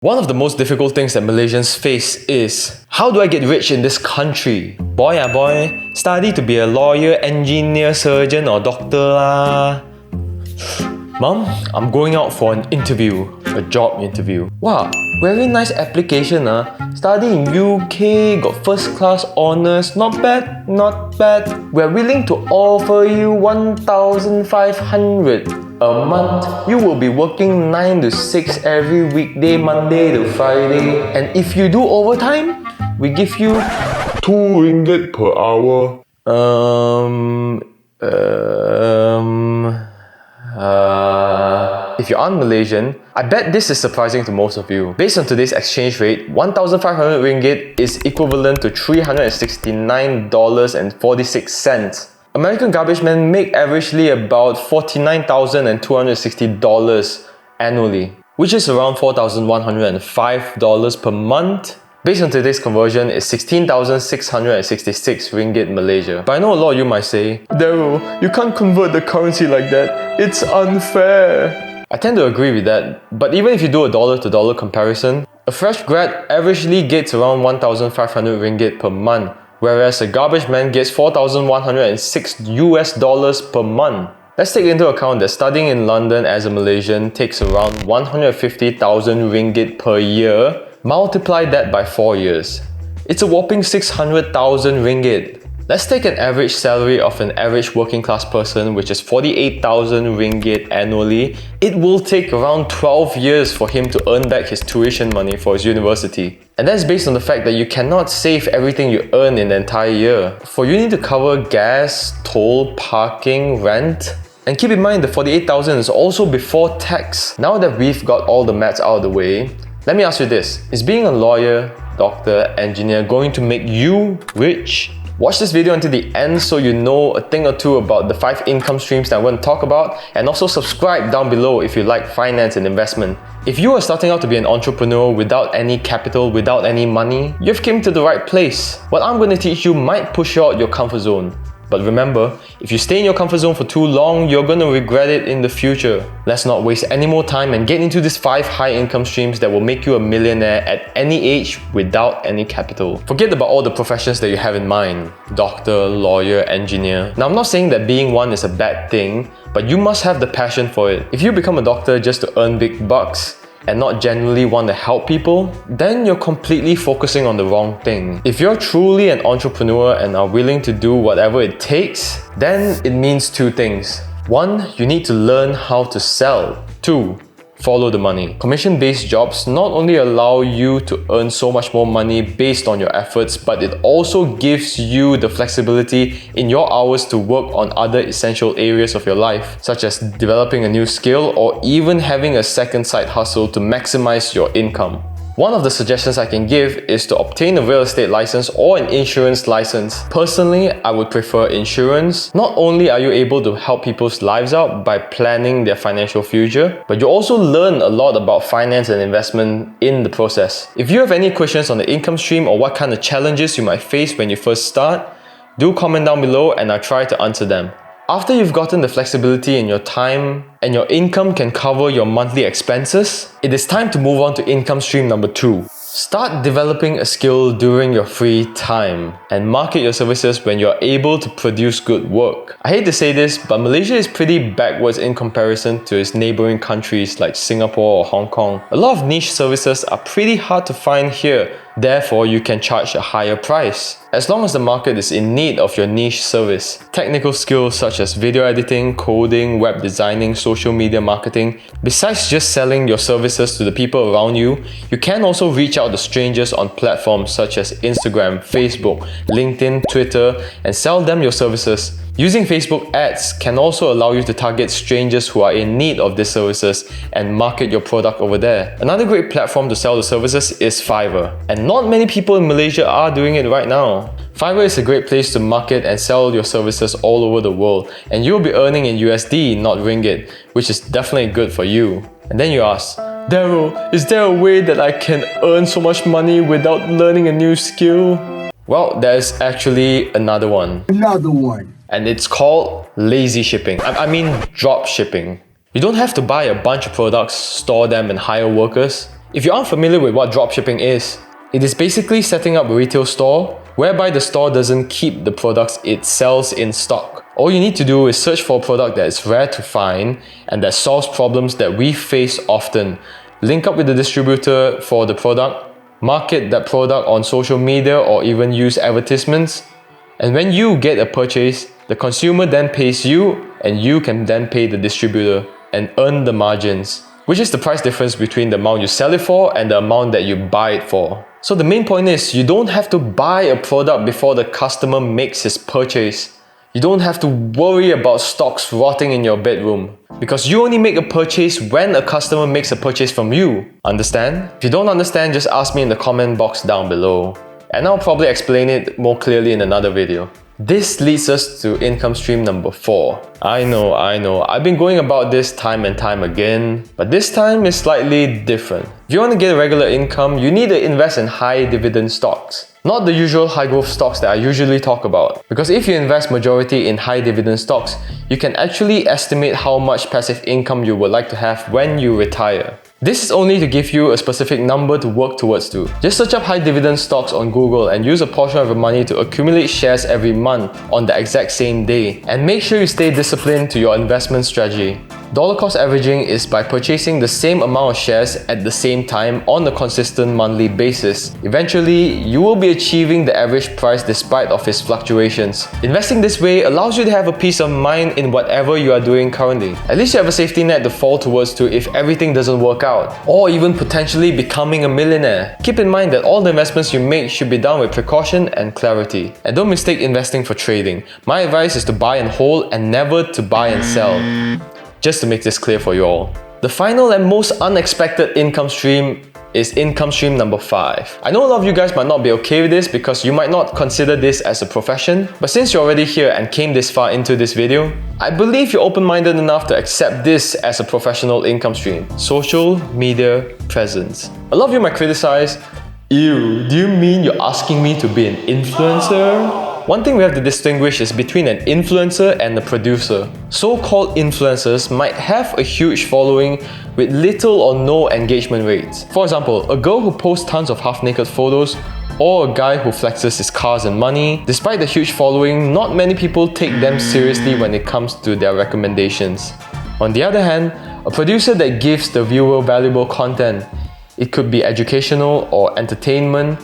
One of the most difficult things that Malaysians face is, how do I get rich in this country? Boy, study to be a lawyer, engineer, surgeon or doctor lah. Mom, I'm going out for an interview, a job interview. Wow, very nice application Study in UK, got first class honours, not bad, not bad. We're willing to offer you 1,500 a month. You will be working 9 to 6 every weekday, Monday to Friday. And if you do overtime, we give you 2 ringgit per hour. If you aren't Malaysian, I bet this is surprising to most of you. Based on today's exchange rate, 1,500 ringgit is equivalent to $369.46. American garbage men make averagely about $49,260 annually, which is around $4,105 per month. Based on today's conversion, is 16,666 ringgit Malaysia. But I know a lot of you might say, Darryl, you can't convert the currency like that. It's unfair. I tend to agree with that, but even if you do a dollar-to-dollar comparison, a fresh grad averagely gets around 1,500 ringgit per month, whereas a garbage man gets $4,106 per month. Let's take into account that studying in London as a Malaysian takes around 150,000 ringgit per year. Multiply that by 4 years. It's a whopping 600,000 ringgit. Let's take an average salary of an average working class person, which is 48,000 ringgit annually. It will take around 12 years for him to earn back his tuition money for his university. And that's based on the fact that you cannot save everything you earn in the entire year. For you need to cover gas, toll, parking, rent. And keep in mind the 48,000 is also before tax. Now that we've got all the maths out of the way, let me ask you this. Is being a lawyer, doctor, engineer going to make you rich? Watch this video until the end so you know a thing or two about the 5 income streams that I'm going to talk about, and also subscribe down below if you like finance and investment. If you are starting out to be an entrepreneur without any capital, without any money, you've come to the right place. What I'm going to teach you might push you out your comfort zone. But remember, if you stay in your comfort zone for too long, you're going to regret it in the future. Let's not waste any more time and get into these 5 high income streams that will make you a millionaire at any age without any capital. Forget about all the professions that you have in mind. Doctor, lawyer, engineer. Now I'm not saying that being one is a bad thing, but you must have the passion for it. If you become a doctor just to earn big bucks, and not genuinely want to help people, then you're completely focusing on the wrong thing. If you're truly an entrepreneur and are willing to do whatever it takes, then it means 2 things. 1, you need to learn how to sell. 2, follow the money. Commission-based jobs not only allow you to earn so much more money based on your efforts, but it also gives you the flexibility in your hours to work on other essential areas of your life, such as developing a new skill or even having a second side hustle to maximize your income. One of the suggestions I can give is to obtain a real estate license or an insurance license. Personally, I would prefer insurance. Not only are you able to help people's lives out by planning their financial future, but you also learn a lot about finance and investment in the process. If you have any questions on the income stream or what kind of challenges you might face when you first start, do comment down below and I'll try to answer them. After you've gotten the flexibility in your time and your income can cover your monthly expenses, it is time to move on to income stream number 2. Start developing a skill during your free time and market your services when you're able to produce good work. I hate to say this, but Malaysia is pretty backwards in comparison to its neighboring countries like Singapore or Hong Kong. A lot of niche services are pretty hard to find here. Therefore, you can charge a higher price, as long as the market is in need of your niche service. Technical skills such as video editing, coding, web designing, social media marketing. Besides just selling your services to the people around you, you can also reach out to strangers on platforms such as Instagram, Facebook, LinkedIn, Twitter, and sell them your services. Using Facebook ads can also allow you to target strangers who are in need of these services and market your product over there. Another great platform to sell the services is Fiverr, and not many people in Malaysia are doing it right now. Fiverr is a great place to market and sell your services all over the world, and you'll be earning in USD, not ringgit, which is definitely good for you. And then you ask, Darryl, is there a way that I can earn so much money without learning a new skill? Well, there's actually another one. And it's called lazy shipping. I mean drop shipping. You don't have to buy a bunch of products, store them and hire workers. If you aren't familiar with what dropshipping is, it is basically setting up a retail store whereby the store doesn't keep the products it sells in stock. All you need to do is search for a product that is rare to find and that solves problems that we face often. Link up with the distributor for the product, market that product on social media or even use advertisements. And when you get a purchase, the consumer then pays you and you can then pay the distributor and earn the margins, which is the price difference between the amount you sell it for and the amount that you buy it for. So the main point is, you don't have to buy a product before the customer makes his purchase. You don't have to worry about stocks rotting in your bedroom, because you only make a purchase when a customer makes a purchase from you. Understand? If you don't understand, just ask me in the comment box down below, and I'll probably explain it more clearly in another video. This leads us to income stream number 4. I know, I've been going about this time and time again, but this time is slightly different. If you want to get a regular income, you need to invest in high dividend stocks. Not the usual high growth stocks that I usually talk about. Because if you invest majority in high dividend stocks, you can actually estimate how much passive income you would like to have when you retire. This is only to give you a specific number to work towards to. Just search up high dividend stocks on Google and use a portion of your money to accumulate shares every month on the exact same day. And make sure you stay disciplined to your investment strategy. Dollar cost averaging is by purchasing the same amount of shares at the same time on a consistent monthly basis. Eventually, you will be achieving the average price despite of its fluctuations. Investing this way allows you to have a peace of mind in whatever you are doing currently. At least you have a safety net to fall towards to if everything doesn't work out, or even potentially becoming a millionaire. Keep in mind that all the investments you make should be done with precaution and clarity. And don't mistake investing for trading. My advice is to buy and hold and never to buy and sell. Just to make this clear for you all. The final and most unexpected income stream is income stream number 5. I know a lot of you guys might not be okay with this because you might not consider this as a profession, but since you're already here and came this far into this video, I believe you're open-minded enough to accept this as a professional income stream: social media presence. A lot of you might criticize, "Ew, do you mean you're asking me to be an influencer?" One thing we have to distinguish is between an influencer and a producer. So-called influencers might have a huge following with little or no engagement rates. For example, a girl who posts tons of half-naked photos, or a guy who flexes his cars and money. Despite the huge following, not many people take them seriously when it comes to their recommendations. On the other hand, a producer that gives the viewer valuable content, it could be educational or entertainment,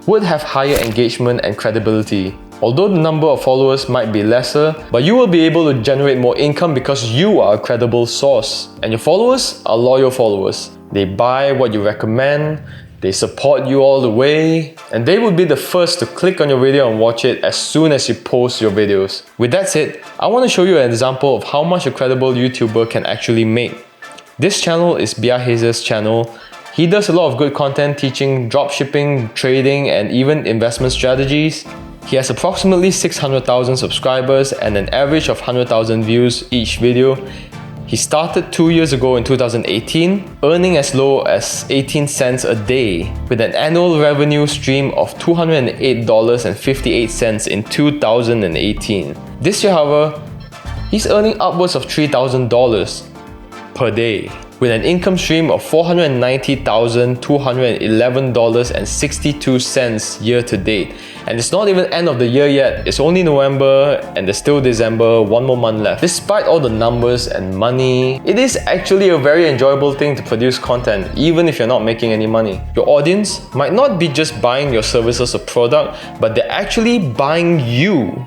would have higher engagement and credibility. Although the number of followers might be lesser, but you will be able to generate more income because you are a credible source. And your followers are loyal followers. They buy what you recommend, they support you all the way, and they will be the first to click on your video and watch it as soon as you post your videos. With that said, I want to show you an example of how much a credible YouTuber can actually make. This channel is 𝐒𝐻𝐸𝐻𝐸's channel. He does a lot of good content teaching dropshipping, trading, and even investment strategies. He has approximately 600,000 subscribers and an average of 100,000 views each video. He started 2 years ago in 2018, earning as low as 18 cents a day, with an annual revenue stream of $208.58 in 2018. This year, however, he's earning upwards of $3,000 per day, with an income stream of $490,211.62 year to date. And it's not even end of the year yet, it's only November and there's still December, one more month left. Despite all the numbers and money, it is actually a very enjoyable thing to produce content, even if you're not making any money. Your audience might not be just buying your services or product, but they're actually buying you.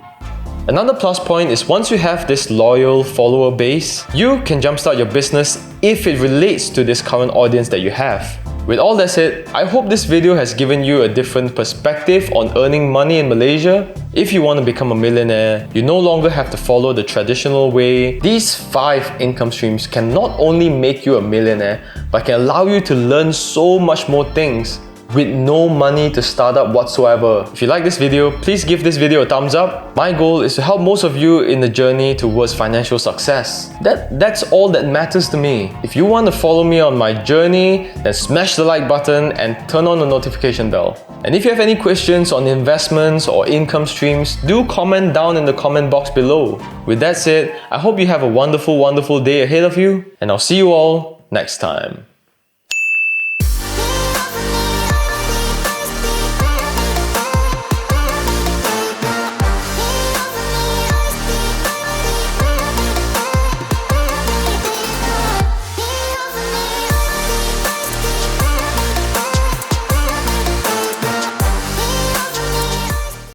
Another plus point is once you have this loyal follower base, you can jumpstart your business if it relates to this current audience that you have. With all that said, I hope this video has given you a different perspective on earning money in Malaysia. If you want to become a millionaire, you no longer have to follow the traditional way. These 5 income streams can not only make you a millionaire, but can allow you to learn so much more things with no money to start up whatsoever. If you like this video, please give this video a thumbs up. My goal is to help most of you in the journey towards financial success. That's all that matters to me. If you want to follow me on my journey, then smash the like button and turn on the notification bell. And if you have any questions on investments or income streams, do comment down in the comment box below. With that said, I hope you have a wonderful, wonderful day ahead of you, and I'll see you all next time.